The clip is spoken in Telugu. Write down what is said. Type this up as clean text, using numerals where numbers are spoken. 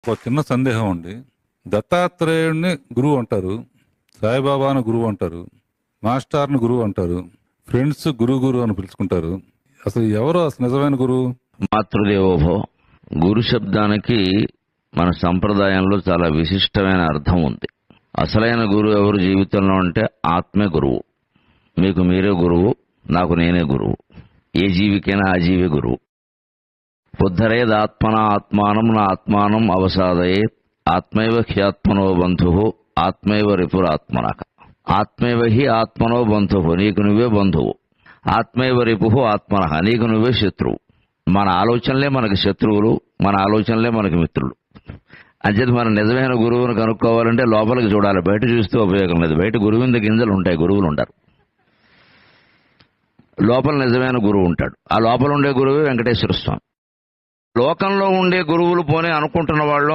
ఒక చిన్న సందేహం అండి. దత్తాత్రేయుడిని గురువు అంటారు, సాయిబాబాను గురువు అంటారు, మాస్టర్ని గురువు అంటారు, ఫ్రెండ్స్ గురు అని పిలుచుకుంటారు. అసలు ఎవరు అసలు నిజమైన గురువు? మాతృదేవోభవ. గురు శబ్దానికి మన సంప్రదాయంలో చాలా విశిష్టమైన అర్థం ఉంది. అసలైన గురువు ఎవరు జీవితంలో అంటే ఆత్మే గురువు. మీకు మీరే గురువు, నాకు నేనే గురువు. ఏ జీవికైనా ఆ జీవే గురువు. ఉద్ధరేదాత్మన ఆత్మానం నా ఆత్మానం అవసాదయే ఆత్మైవ హ్యాత్మనో బంధు ఆత్మైవ రిపురాత్మనక. ఆత్మైవ హి ఆత్మనో బంధు, నీకు నువ్వే బంధువు. ఆత్మైవ రిపు ఆత్మన, నీకు నువ్వే శత్రువు. మన ఆలోచనలే మనకి శత్రువులు, మన ఆలోచనలే మనకి మిత్రులు. అంచేది మన నిజమైన గురువును కనుక్కోవాలంటే లోపలికి చూడాలి, బయట చూస్తే ఉపయోగం లేదు. బయట గురువింద గింజలు ఉంటాయి, గురువులు ఉంటారు. లోపల నిజమైన గురువు ఉంటాడు. ఆ లోపల ఉండే గురువే వెంకటేశ్వర స్వామి. లోకంలో ఉండే గురువులు పోనీ అనుకుంటున్న వాళ్ళు